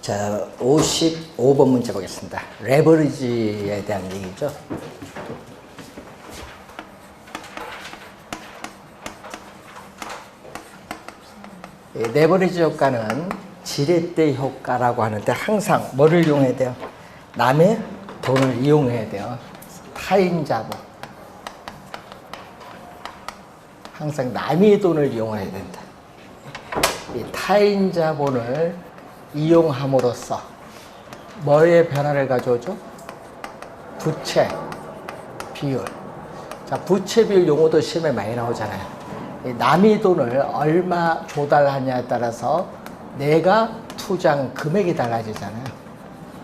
자, 55번 문제 보겠습니다. 레버리지에 대한 얘기죠. 레버리지 효과는 지렛대 효과라고 하는데 항상 뭐를 이용해야 돼요? 남의 돈을 이용해야 돼요. 타인 자본. 항상 남의 돈을 이용해야 된다. 이 타인 자본을 이용함으로써 뭐의 변화를 가져오죠? 부채 비율. 자, 부채 비율 용어도 시험에 많이 나오잖아요. 남의 돈을 얼마 조달하냐에 따라서 내가 투자한 금액이 달라지잖아요.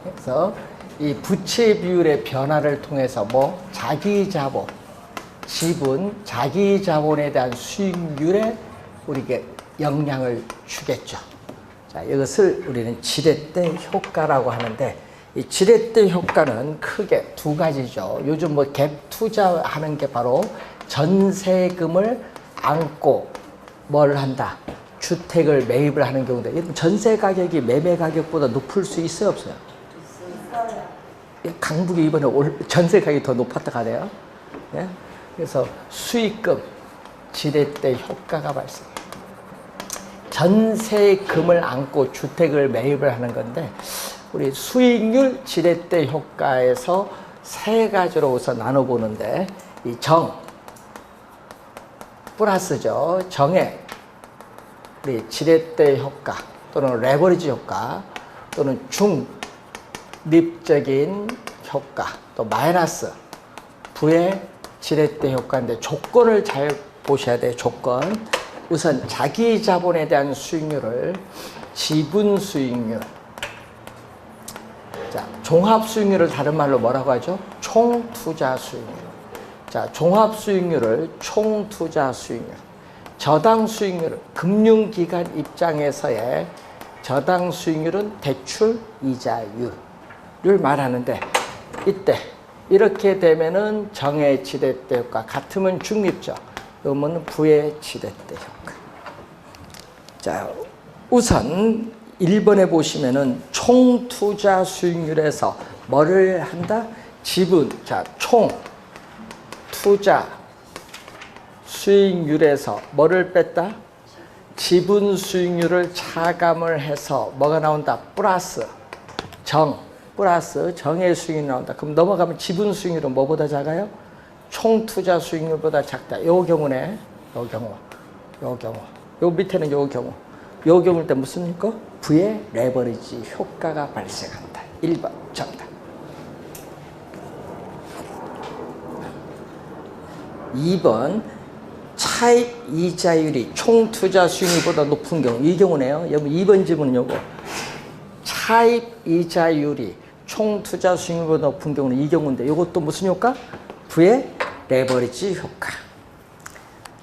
그래서 이 부채 비율의 변화를 통해서 뭐 자기 자본, 지분, 자기 자본에 대한 수익률에 우리에게 영향을 주겠죠. 자, 이것을 우리는 지렛대 효과라고 하는데, 이 지렛대 효과는 크게 두 가지죠. 요즘 뭐 갭 투자하는 게 바로 전세금을 안고 뭘 한다? 주택을 매입을 하는 경우인데, 여러분 전세 가격이 매매 가격보다 높을 수 있어요, 없어요? 있어요. 강북이 이번에 전세 가격이 더 높았다 가네요. 예? 그래서 수익금, 지렛대 효과가 발생해요. 전세금을 안고 주택을 매입을 하는 건데, 우리 수익률 지렛대 효과에서 세 가지로 우선 나눠보는데, 이 정, 플러스죠. 정의 우리 지렛대 효과 또는 레버리지 효과 또는 중립적인 효과 또 마이너스 부의 지렛대 효과인데, 조건을 잘 보셔야 돼요. 조건. 우선 자기 자본에 대한 수익률을 지분 수익률, 자, 종합 수익률을 다른 말로 뭐라고 하죠? 총 투자 수익률. 자, 종합 수익률을 총 투자 수익률. 저당 수익률은 금융기관 입장에서의 저당 수익률은 대출 이자율을 말하는데, 이때 이렇게 되면은 정의 지렛대 효과, 같으면 중립적, 그러면 부의 지렛대 효과. 자, 우선 1번에 보시면은 총 투자 수익률에서 뭐를 한다? 지분, 자, 총 투자 수익률에서 뭐를 뺐다? 지분 수익률을 차감을 해서 뭐가 나온다? 플러스 정, 플러스 정의 수익률이 나온다. 그럼 넘어가면 지분 수익률은 뭐보다 작아요? 총 투자 수익률보다 작다. 요 경우네. 요 경우. 요 밑에는 요 경우. 요 경우일 때 무슨입니까? 부의 레버리지 효과가 발생한다. 1번 정답. 2번 차입 이자율이 총 투자 수익률보다 높은 경우, 이 경우네요. 여러분 2번 지문은 요거. 차입 이자율이 총 투자 수익률보다 높은 경우는 이 경우인데, 요것도 무슨 효과? 부의 레버리지 효과.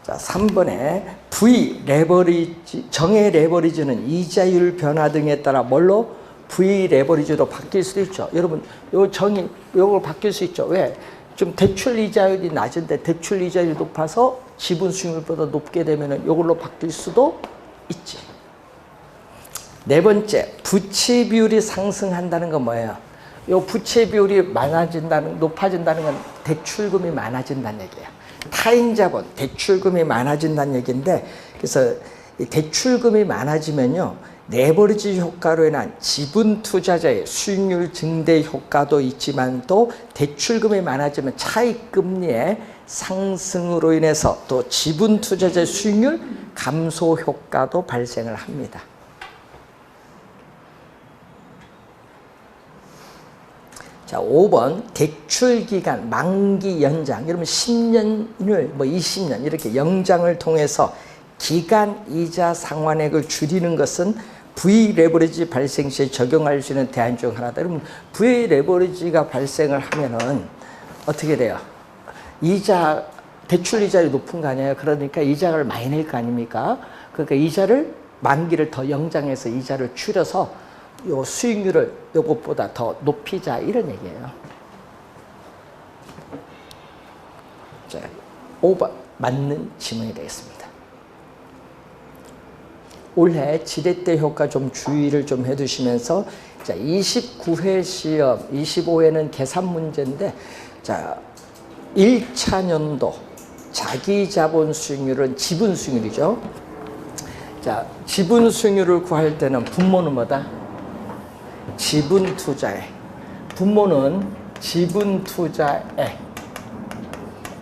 자, 3번에 V 레버리지, 정의 레버리지는 이자율 변화 등에 따라 뭘로? V 레버리지로 바뀔 수도 있죠. 여러분, 요 정의, 요걸 바뀔 수 있죠. 왜? 좀 대출 이자율이 낮은데 대출 이자율이 높아서 지분 수익률보다 높게 되면 이걸로 바뀔 수도 있지. 네 번째, 부채 비율이 상승한다는 건 뭐예요? 이 부채 비율이 높아진다는 건 대출금이 많아진다는 얘기예요. 타인 자본, 대출금이 많아진다는 얘기인데, 그래서 이 대출금이 많아지면요, 레버리지 효과로 인한 지분 투자자의 수익률 증대 효과도 있지만, 또 대출금이 많아지면 차익 금리의 상승으로 인해서 또 지분 투자자의 수익률 감소 효과도 발생을 합니다. 자, 5번 대출 기간 만기 연장. 여러분 10년을 뭐 20년 이렇게 연장을 통해서 기간 이자 상환액을 줄이는 것은 V 레버리지 발생 시에 적용할 수 있는 대안 중 하나다. 여러분 V 레버리지가 발생을 하면은 어떻게 돼요? 이자, 대출 이자율이 높은 거 아니에요? 그러니까 이자를 많이 낼 거 아닙니까? 그러니까 이자를 만기를 더 연장해서 이자를 줄여서 요 수익률을 요것보다 더 높이자, 이런 얘기예요. 자, 5번 맞는 지문이 되겠습니다. 올해 지렛대 효과 좀 주의를 좀 해두시면서 자 29회 시험, 25회는 계산 문제인데 자 1차 년도 자기 자본 수익률은 지분 수익률이죠. 자 지분 수익률을 구할 때는 분모는 뭐다? 지분 투자액. 분모는 지분 투자액.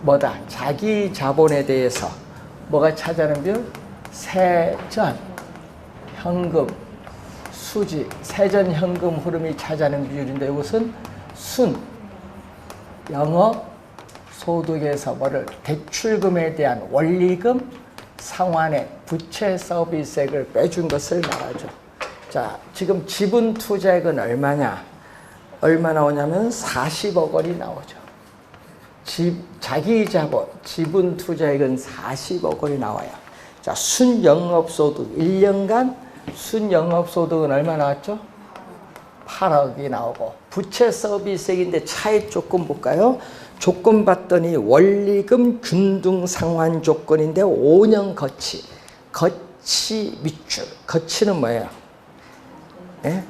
뭐다? 자기 자본에 대해서 뭐가 차지하는 비율? 세전, 현금, 수지, 세전, 현금 흐름이 차지하는 비율인데 이것은 순, 영업, 소득에서 뭐를 대출금에 대한 원리금, 상환액, 부채 서비스액을 빼준 것을 말하죠. 자, 지금 지분 투자액은 얼마냐? 얼마 나오냐면 40억 원이 나오죠. 자기 자본, 지분 투자액은 40억 원이 나와요. 자, 순영업소득, 1년간 순영업소득은 얼마 나왔죠? 8억이 나오고, 부채 서비스액인데 차이 조금 볼까요? 조건 봤더니 원리금 균등 상환 조건인데 5년 거치, 거치 밑줄, 거치는 뭐예요? 예?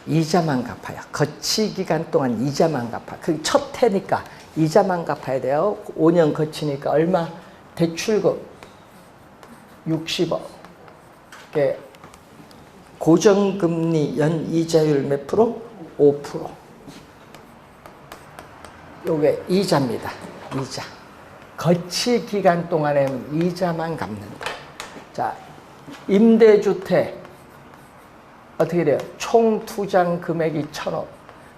이자만 갚아요. 거치 기간 동안 이자만 갚아. 그게 첫 해니까 이자만 갚아야 돼요. 5년 거치니까 얼마? 대출금 60억. 고정금리 연이자율 몇 프로? 5%. 요게 이자입니다. 이자. 거치 기간 동안에는 이자만 갚는다. 자, 임대주택 어떻게 돼요? 총 투자 금액이 1,000억.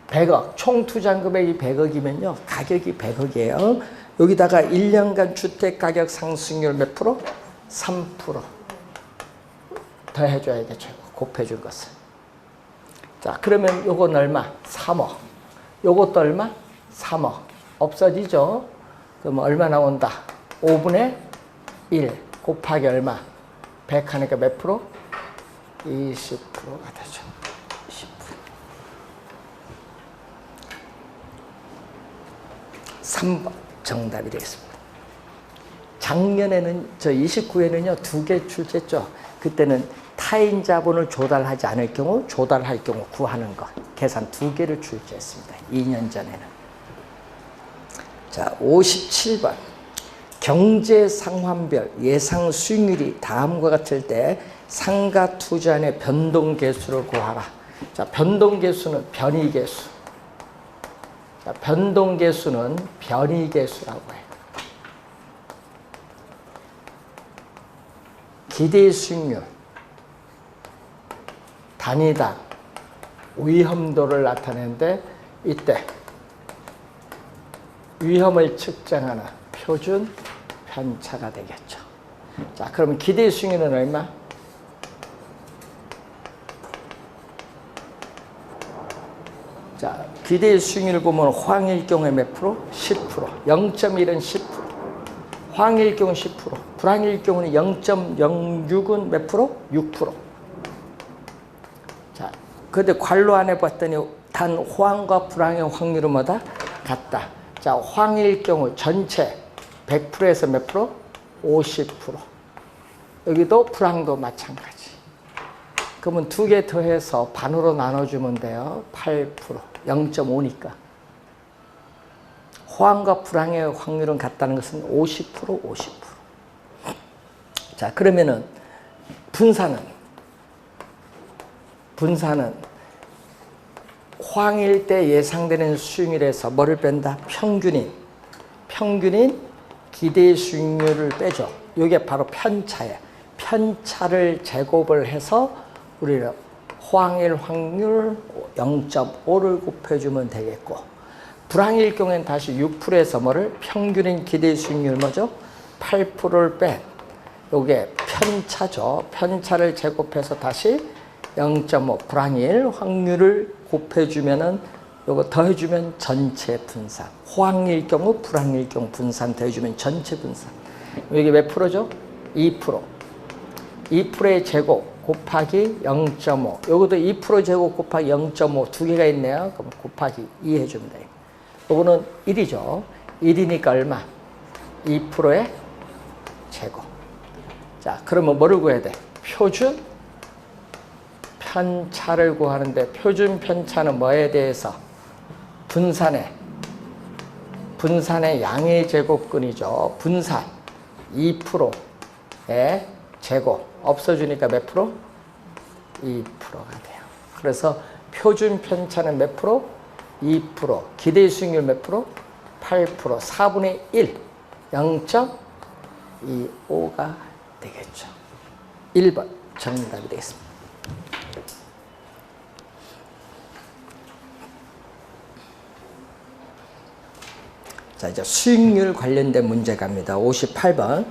100억, 총 투자 금액이 100억이면요. 가격이 100억이에요. 여기다가 1년간 주택가격 상승률 몇 프로? 3%. 더 해줘야겠죠. 곱해준 것을. 자, 그러면 요건 얼마? 3억. 요것도 얼마? 3억. 없어지죠? 그럼 얼마 나온다? 5분의 1 곱하기 얼마? 100 하니까 몇 프로? 20%가 되죠. 3번 정답이 되겠습니다. 작년에는 저 29회는요 2개 출제했죠. 그때는 타인 자본을 조달하지 않을 경우 조달할 경우 구하는 것 계산 2개를 출제했습니다. 2년 전에는. 자 57번 경제 상환별 예상 수익률이 다음과 같을 때 상가 투자안의 변동 계수를 구하라. 자 변동 계수는 변이 계수. 자, 변동 계수는 변이 계수라고 해요. 기대 수익률, 단위당 위험도를 나타내는데 이때 위험을 측정하는 표준 편차가 되겠죠. 자, 그러면 기대 수익률은 얼마? 자, 기대 수익률을 보면 황일 경우에 몇 프로? 10%. 0.1은 10%. 황일 경우 10%. 불황일 경우는 0.06은 몇 프로? 6%. 자, 근데 관로 안에 봤더니 단 호황과 불황의 확률은 뭐다? 같다. 자, 황일 경우 전체 100%에서 몇 프로? 50%. 여기도 불황도 마찬가지. 그러면 2개 더해서 반으로 나눠주면 돼요. 8%. 0.5니까. 호황과 불황의 확률은 같다는 것은 50%, 50%. 자, 그러면은 분산은 호황일 때 예상되는 수익률에서 뭐를 뺀다? 평균인 기대 수익률을 빼죠. 이게 바로 편차예요. 편차를 제곱을 해서 우리는 호황일 확률 0.5를 곱해주면 되겠고 불황일 경우에는 다시 6%에서 뭐를 평균인 기대 수익률 뭐죠? 8%를 뺀 요게 편차죠. 편차를 제곱해서 다시 0.5 불황일 확률을 곱해주면은 요거 더해주면 전체 분산. 호황일 경우 불황일 경우 분산 더해주면 전체 분산. 이게 몇 프로죠? 2%. 2%의 제곱 곱하기 0.5. 요것도 2% 제곱 곱하기 0.5 두 개가 있네요. 그럼 곱하기 2 해주면 돼요. 요거는 1이죠. 1이니까 얼마? 2%의 제곱. 자, 그러면 뭐를 구해야 돼? 표준 편차를 구하는데 표준 편차는 뭐에 대해서? 분산의 양의 제곱근이죠. 분산 2%의 제곱 없어지니까 몇 프로? 2%가 돼요. 그래서 표준 편차는 몇 프로? 2%. 기대 수익률 몇 프로? 8%. 4분의 1. 0.25가 되겠죠. 1번 정답이 되겠습니다. 자, 이제 수익률 관련된 문제 갑니다. 58번.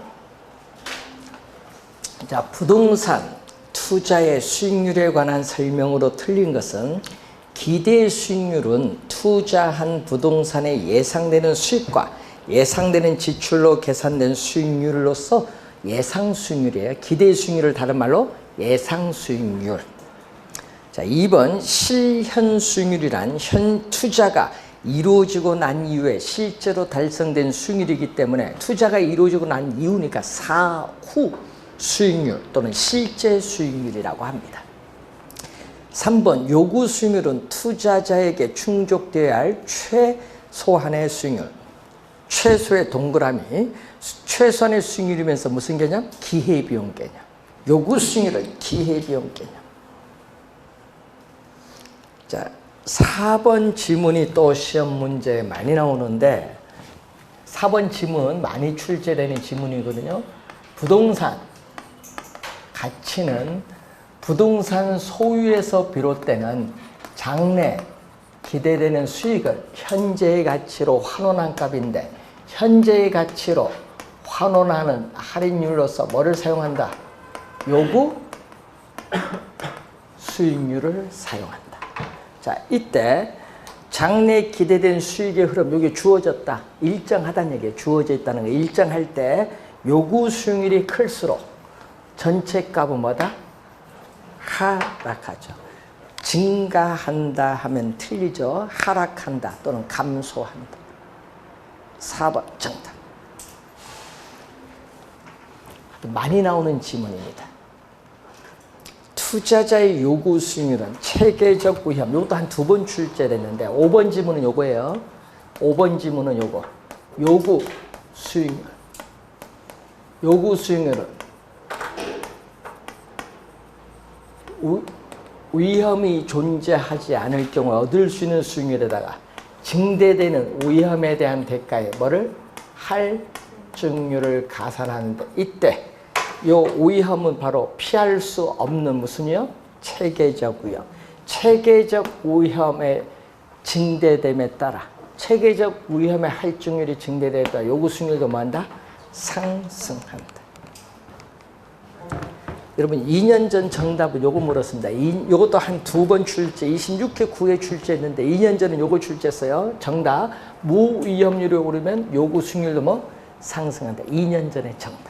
자, 부동산 투자의 수익률에 관한 설명으로 틀린 것은 기대 수익률은 투자한 부동산의 예상되는 수익과 예상되는 지출로 계산된 수익률로서 예상 수익률이에요. 기대 수익률을 다른 말로 예상 수익률. 자, 2번 실현 수익률이란 현 투자가 이루어지고 난 이후에 실제로 달성된 수익률이기 때문에 투자가 이루어지고 난 이후니까 사후 수익률 또는 실제 수익률이라고 합니다. 3번 요구 수익률은 투자자에게 충족되어야 할 최소한의 수익률. 최소의 동그라미, 최소한의 수익률이면서 무슨 개념? 기회비용 개념. 요구 수익률은 기회비용 개념. 자, 4번 지문이 또 시험 문제에 많이 나오는데 4번 지문 많이 출제되는 지문이거든요. 부동산 가치는 부동산 소유에서 비롯되는 장래 기대되는 수익을 현재의 가치로 환원한 값인데 현재의 가치로 환원하는 할인율로서 뭐를 사용한다? 요구 수익률을 사용한다. 자, 이때 장래 기대된 수익의 흐름, 여기 주어졌다. 일정하다는 얘기예요. 주어져 있다는 거. 일정할 때 요구 수익률이 클수록 전체 값은 뭐다? 하락하죠. 증가한다 하면 틀리죠. 하락한다 또는 감소한다. 4번 정답. 많이 나오는 지문입니다. 투자자의 요구 수익률은 체계적 위험. 이것도 한 2번 출제됐는데 5번 지문은 요거예요. 5번 지문은 요거. 요구 수익률. 요구 수익률은 위험이 존재하지 않을 경우 얻을 수 있는 수익률에다가 증대되는 위험에 대한 대가에 뭐를? 할증률을 가산하는데 이때 요 위험은 바로 피할 수 없는 무슨요? 체계적 위험. 체계적 위험의 증대됨에 따라 체계적 위험의 할증률이 증대됨에 따라 요구 수익률도 뭐한다? 상승한다. 여러분 2년 전 정답은 요거 물었습니다. 요것도 한 2번 출제, 26회 9회 출제했는데 2년 전에 요거 출제했어요. 정답 무위험률이 오르면 요구 수익률도 뭐 상승한다. 2년 전에 정답.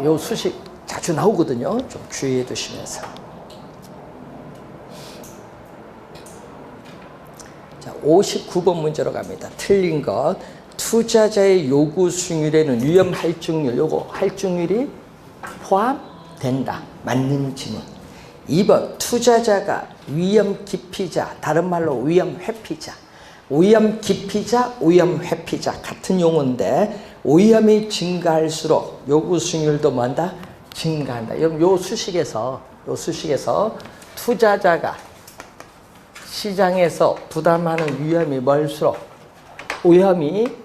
요 수식 자주 나오거든요. 좀 주의해 두시면서. 자, 59번 문제로 갑니다. 틀린 것. 투자자의 요구 수익률에는 위험 할증률, 요거 할증률이 포함된다. 맞는 질문. 2번 투자자가 위험 기피자, 다른 말로 위험 회피자. 위험 기피자, 위험 회피자 같은 용어인데 위험이 증가할수록 요구 수익률도 뭐한다? 증가한다. 요 수식에서 투자자가 시장에서 부담하는 위험이 멀수록 위험이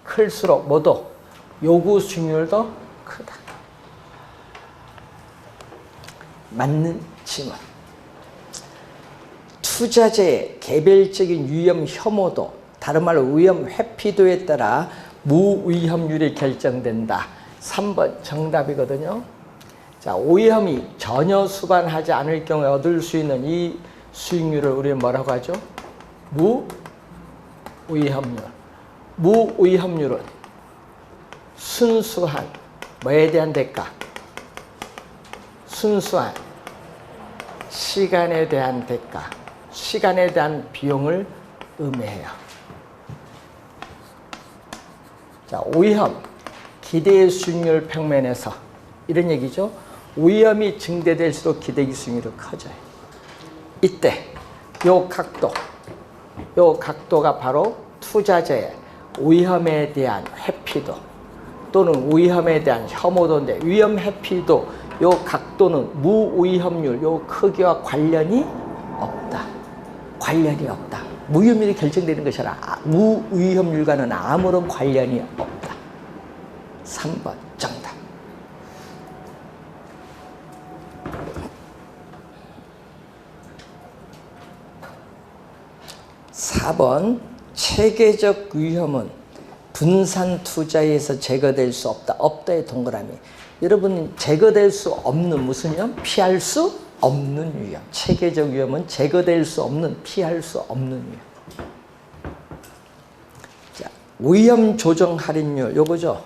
클수록 뭐도 요구 수익률도 크다. 맞는 질문. 투자자의 개별적인 위험 혐오도, 다른 말로 위험 회피도에 따라 무위험률이 결정된다. 3번 정답이거든요. 자, 위험이 전혀 수반하지 않을 경우에 얻을 수 있는 이 수익률을 우리는 뭐라고 하죠? 무위험률. 무위험률은 순수한 뭐에 대한 대가? 순수한 시간에 대한 대가, 시간에 대한 비용을 의미해요. 자, 위험, 기대의 수익률 평면에서 이런 얘기죠. 위험이 증대될수록 기대기 수익률이 커져요. 이때 요 각도가 바로 투자자의 위험에 대한 회피도 또는 위험에 대한 혐오도인데, 위험 회피도 요 각도는 무위험률 요 크기와 관련이 없다. 무위험률이 결정되는 것이라 무위험률과는 아무런 관련이 없다. 3번 정답. 4번 체계적 위험은 분산 투자에서 제거될 수 없다. 없다의 동그라미. 여러분, 제거될 수 없는 무슨 위험? 피할 수 없는 위험. 체계적 위험은 제거될 수 없는, 피할 수 없는 위험. 자, 위험 조정 할인율 요거죠.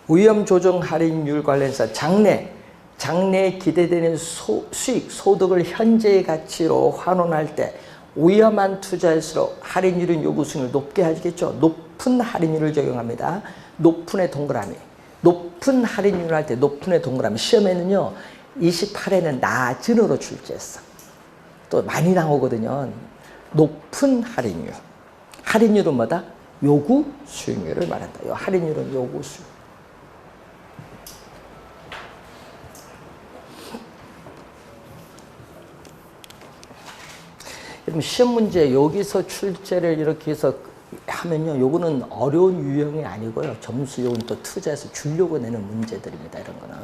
위험 조정 할인율 관련해서 장래에 기대되는 수익, 소득을 현재의 가치로 환원할 때 위험한 투자일수록 할인율은 요구 수익률을 높게 하겠죠. 높은 할인율을 적용합니다. 높은의 동그라미. 높은 할인율 할 때 높은의 동그라미. 시험에는요 28에는 낮은으로 출제했어. 또 많이 나오거든요. 높은 할인율. 할인율은 뭐다? 요구 수익률을 말한다. 요 할인율은 요구 수익. 여러분, 시험 문제 여기서 출제를 이렇게 해서 하면요, 요거는 어려운 유형이 아니고요, 점수 요건 또 투자해서 주려고 내는 문제들입니다. 이런 거는.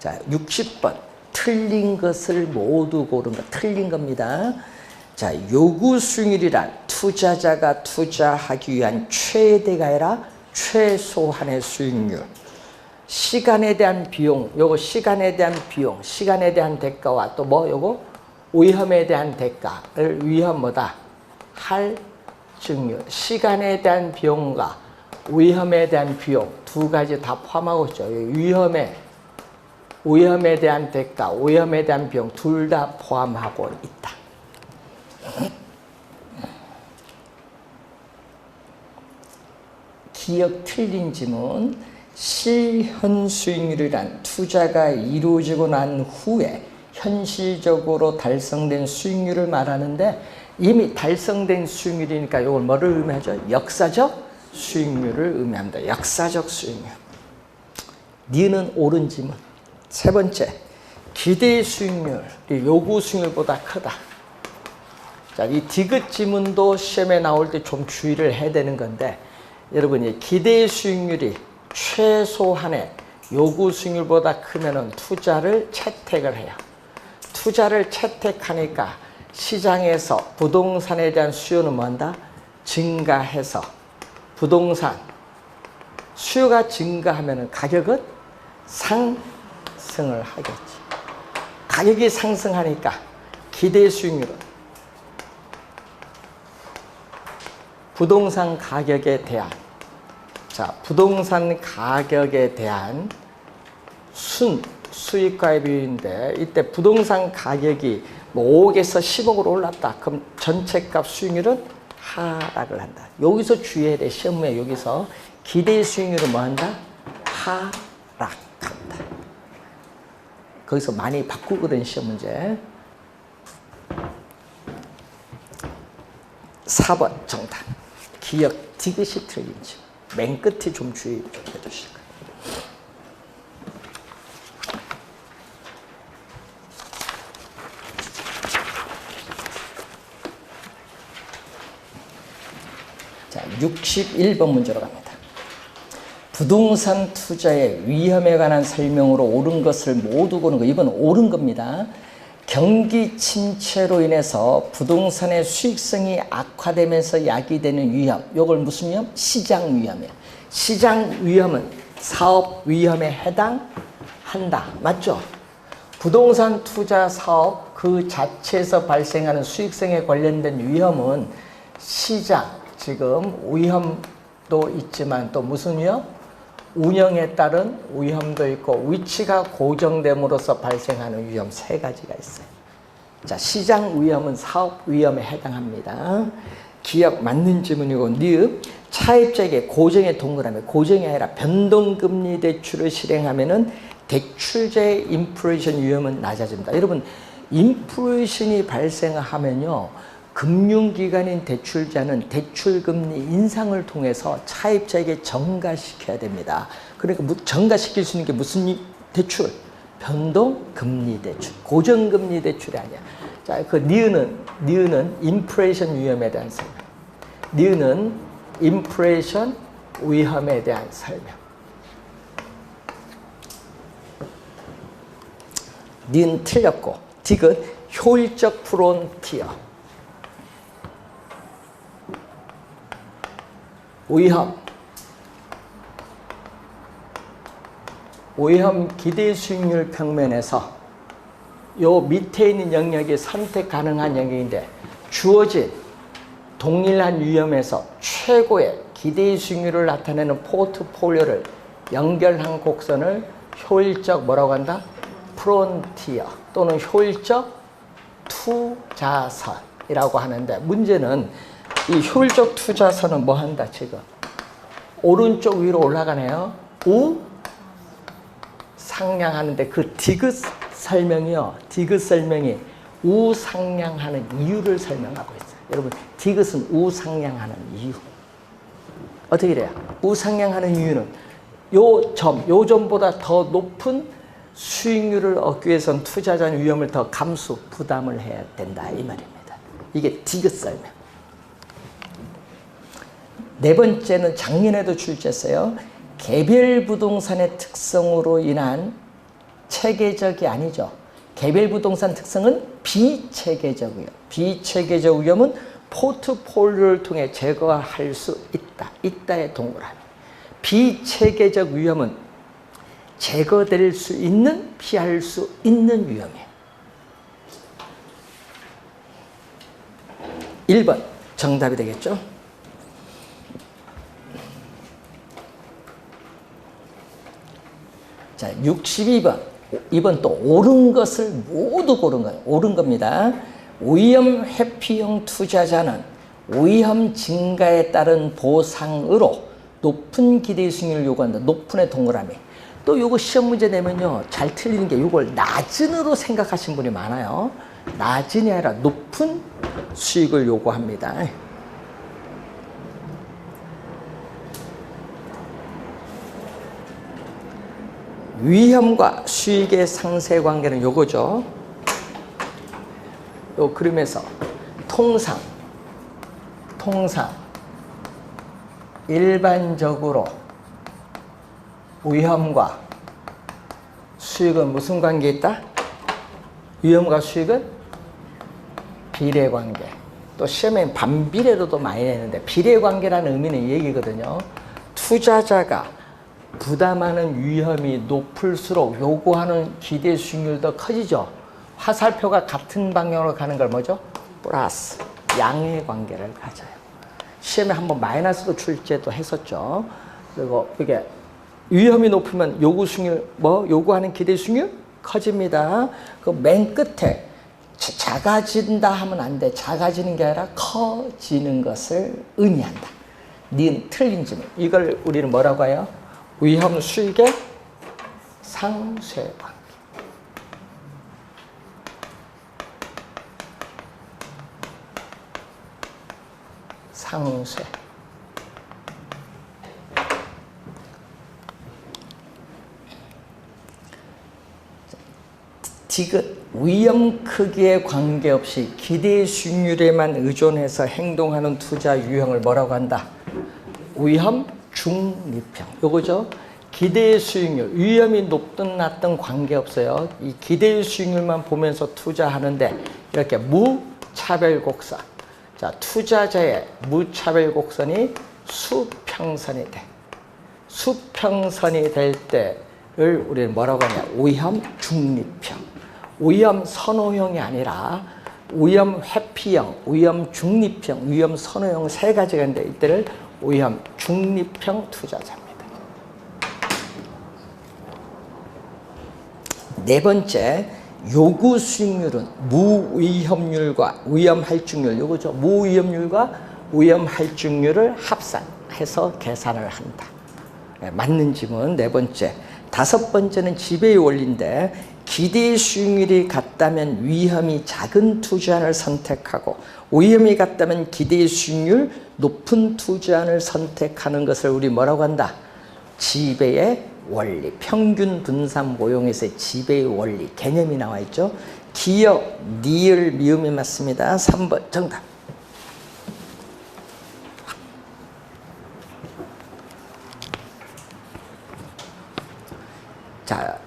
자, 60번 틀린 것을 모두 고른 거. 틀린 겁니다. 자, 요구 수익률이란 투자자가 투자하기 위한 최대가 아니라 최소한의 수익률. 시간에 대한 비용, 요거 시간에 대한 비용, 시간에 대한 대가와 또 뭐 요거 위험에 대한 대가를 위험 뭐다? 할증률. 시간에 대한 비용과 위험에 대한 비용 두 가지 다 포함하고 있죠. 위험에 대한 대가, 위험에 대한 비용 둘 다 포함하고 있다. 기억 틀린 지문. 실현 수익률이란 투자가 이루어지고 난 후에 현실적으로 달성된 수익률을 말하는데, 이미 달성된 수익률이니까 이걸 뭐를 의미하죠? 역사적 수익률을 의미합니다. 역사적 수익률. 니은 옳은 지문. 세 번째, 기대 수익률이 요구 수익률보다 크다. 자, 이 디귿 지문도 시험에 나올 때 좀 주의를 해야 되는 건데, 여러분이 기대 수익률이 최소한의 요구 수익률보다 크면은 투자를 채택을 해요. 투자를 채택하니까 시장에서 부동산에 대한 수요는 뭔다? 증가해서 부동산 수요가 증가하면 가격은 상승을 하겠지. 가격이 상승하니까 기대 수익률은 부동산 가격에 대한, 자, 부동산 가격에 대한 수익과의 비율인데, 이때 부동산 가격이 뭐 5억에서 10억으로 올랐다. 그럼 전체값 수익률은 하락을 한다. 여기서 주의해야 돼. 시험에 여기서 기대 수익률은 뭐 한다? 하락한다. 거기서 많이 바꾸거든, 시험 문제. 4번 정답. 기억 디귿이 틀린지. 맨 끝에 좀 주의 좀 해주실 거예요. 자, 61번 문제로 갑니다. 부동산 투자의 위험에 관한 설명으로 옳은 것을 모두 고른 거. 이번 옳은 겁니다. 경기 침체로 인해서 부동산의 수익성이 악화되면서 야기되는 위험. 이걸 무슨 위험? 시장 위험이에요. 시장 위험은 사업 위험에 해당한다. 맞죠? 부동산 투자 사업 그 자체에서 발생하는 수익성에 관련된 위험은 시장, 지금 위험도 있지만 또 무슨 위험? 운영에 따른 위험도 있고 위치가 고정됨으로써 발생하는 위험 세 가지가 있어요. 자, 시장 위험은 사업 위험에 해당합니다. 기억 맞는 지문이고, 니읍 차입자에게 고정의 동그라미, 고정이 아니라 변동금리 대출을 실행하면은 대출자의 인플레이션 위험은 낮아집니다. 여러분, 인플레이션이 발생하면요, 금융기관인 대출자는 대출금리 인상을 통해서 차입자에게 전가시켜야 됩니다. 그러니까 전가시킬 수 있는 게 무슨 대출? 변동금리 대출, 고정금리 대출이 아니야. 자, 그 니은은 인플레이션 위험에 대한 설명. 니은은 인플레이션 위험에 대한 설명. 니은 틀렸고, 디귿 효율적 프론티어. 위험 기대 수익률 평면에서 요 밑에 있는 영역이 선택 가능한 영역인데 주어진 동일한 위험에서 최고의 기대 수익률을 나타내는 포트폴리오를 연결한 곡선을 효율적 뭐라고 한다? 프론티어 또는 효율적 투자선이라고 하는데, 문제는 이 효율적 투자선은 뭐 한다 지금? 오른쪽 위로 올라가네요. 우상향하는데 그 디귿 설명이 우상향하는 이유를 설명하고 있어요. 여러분, 디귿은 우상향하는 이유. 어떻게 돼요? 우상향하는 이유는 요 점보다 더 높은 수익률을 얻기 위해서는 투자자는 위험을 더 부담을 해야 된다 이 말입니다. 이게 디귿 설명. 네 번째는 작년에도 출제했어요. 개별 부동산의 특성으로 인한 체계적이 아니죠. 개별 부동산 특성은 비체계적 위험. 비체계적 위험은 포트폴리오를 통해 제거할 수 있다. 있다의 동그라미. 비체계적 위험은 제거될 수 있는, 피할 수 있는 위험이에요. 1번 정답이 되겠죠? 자, 62번. 이번 또 옳은 것을 모두 고른 거예요. 옳은 겁니다. 위험 회피형 투자자는 위험 증가에 따른 보상으로 높은 기대 수익률을 요구한다. 높은의 동그라미. 또 요거 시험 문제 내면요, 잘 틀리는 게 요걸 낮은으로 생각하신 분이 많아요. 낮은이 아니라 높은 수익을 요구합니다. 위험과 수익의 상세 관계는 요거죠. 요 그림에서 통상 일반적으로 위험과 수익은 무슨 관계에 있다? 위험과 수익은 비례관계. 또 시험에 반비례로도 많이 내는데, 비례관계라는 의미는 이 얘기거든요. 투자자가 부담하는 위험이 높을수록 요구하는 기대 수익률도 커지죠. 화살표가 같은 방향으로 가는 걸 뭐죠? 플러스 양의 관계를 가져요. 시험에 한번 마이너스도 출제도 했었죠. 그리고 이게 위험이 높으면 요구 수익률, 요구하는 기대 수익률 커집니다. 그 맨 끝에 작아진다 하면 안 돼. 작아지는 게 아니라 커지는 것을 의미한다. 니은 틀린 질문. 이걸 우리는 뭐라고 해요? 위험 수익의 상쇄 관계. 상쇄. 디귿. 위험 크기에 관계없이 기대 수익률에만 의존해서 행동하는 투자 유형을 뭐라고 한다? 위험 중립형. 요거죠. 기대 수익률, 위험이 높든 낮든 관계없어요. 이 기대 수익률만 보면서 투자하는데 이렇게 무차별 곡선. 자, 투자자의 무차별 곡선이 수평선이 돼. 수평선이 될 때를 우리는 뭐라고 하냐? 위험 중립형. 위험 선호형이 아니라 위험 회피형, 위험 중립형, 위험 선호형 세 가지가 있는데 이때를 위험 중립형 투자자입니다. 네 번째, 요구 수익률은 무위험률과 위험할증률, 요거죠. 무위험률과 위험할증률을 합산해서 계산을 한다. 맞는 질문 네 번째. 다섯 번째는 지배의 원리인데 기대의 수익률이 같다면 위험이 작은 투자안을 선택하고 위험이 같다면 기대의 수익률 높은 투자안을 선택하는 것을 우리 뭐라고 한다? 지배의 원리, 평균 분산 모형에서의 지배의 원리 개념이 나와 있죠. 기역, 니을, 미음이 맞습니다. 3번 정답. 자,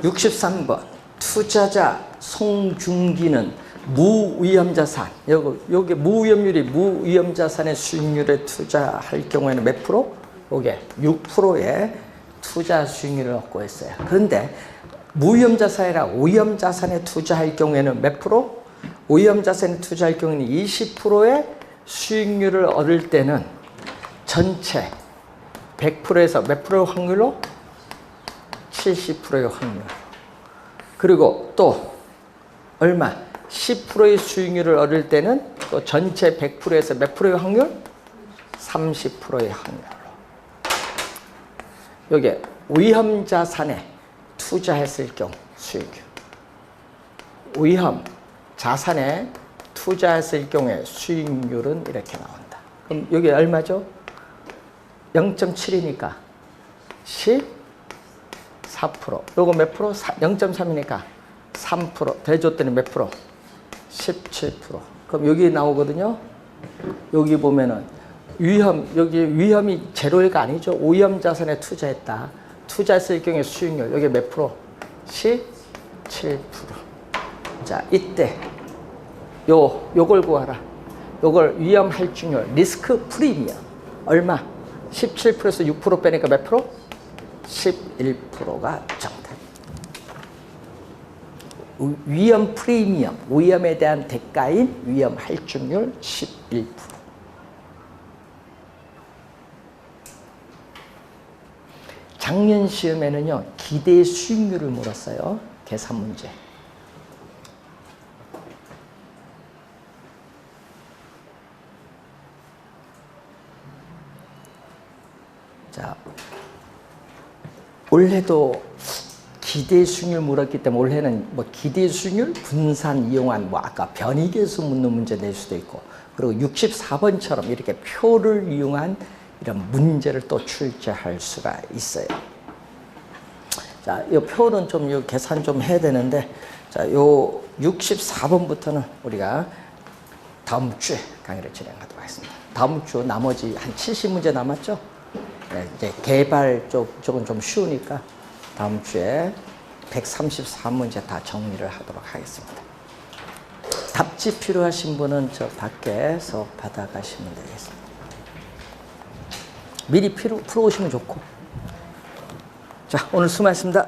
63번 투자자 송중기는 무위험자산, 여기 무위험률이 무위험자산의 수익률에 투자할 경우에는 몇 프로? 요게 6%의 투자 수익률을 얻고 있어요. 그런데 무위험자산이라 위험자산에 투자할 경우에는 몇 프로? 위험자산에 투자할 경우에는 20%의 수익률을 얻을 때는 전체 100%에서 몇 프로의 확률로? 70%의 확률. 그리고 또 얼마? 10%의 수익률을 얻을 때는 또 전체 100%에서 몇 프로의 확률? 30%의 확률로. 여기 위험자산에 투자했을 경우 수익률. 위험 자산에 투자했을 경우에 수익률은 이렇게 나온다. 그럼 여기 얼마죠? 0.7이니까 14%. 요거 몇 프로? 0.3이니까 3%. 대줬더니 몇 프로? 17%. 그럼 여기 나오거든요. 여기 보면은 여기 위험이 제로가 아니죠. 위험 자산에 투자했다. 투자했을 경우에 수익률 여기 몇 프로? 17%. 자, 이때 요걸 구하라. 요걸 위험 할증률, 리스크 프리미엄 얼마? 17%에서 6% 빼니까 몇 프로? 11%가 정답. 위험 프리미엄, 위험에 대한 대가인 위험 할증률 11%. 작년 시험에는요, 기대 수익률을 물었어요. 계산 문제. 자, 올해도 기대 수익률 물었기 때문에 올해는 뭐 기대 수익률 분산 이용한 뭐 아까 변이계수 묻는 문제 낼 수도 있고, 그리고 64번처럼 이렇게 표를 이용한 이런 문제를 또 출제할 수가 있어요. 자, 이 표는 좀 이 계산 좀 해야 되는데, 자, 요 64번부터는 우리가 다음 주에 강의를 진행하도록 하겠습니다. 다음 주 나머지 한 70문제 남았죠? 네, 이제 개발 쪽은 좀 쉬우니까 다음 주에 134문제 다 정리를 하도록 하겠습니다. 답지 필요하신 분은 저 밖에서 받아가시면 되겠습니다. 미리 풀어오시면 좋고. 자, 오늘 수고하셨습니다.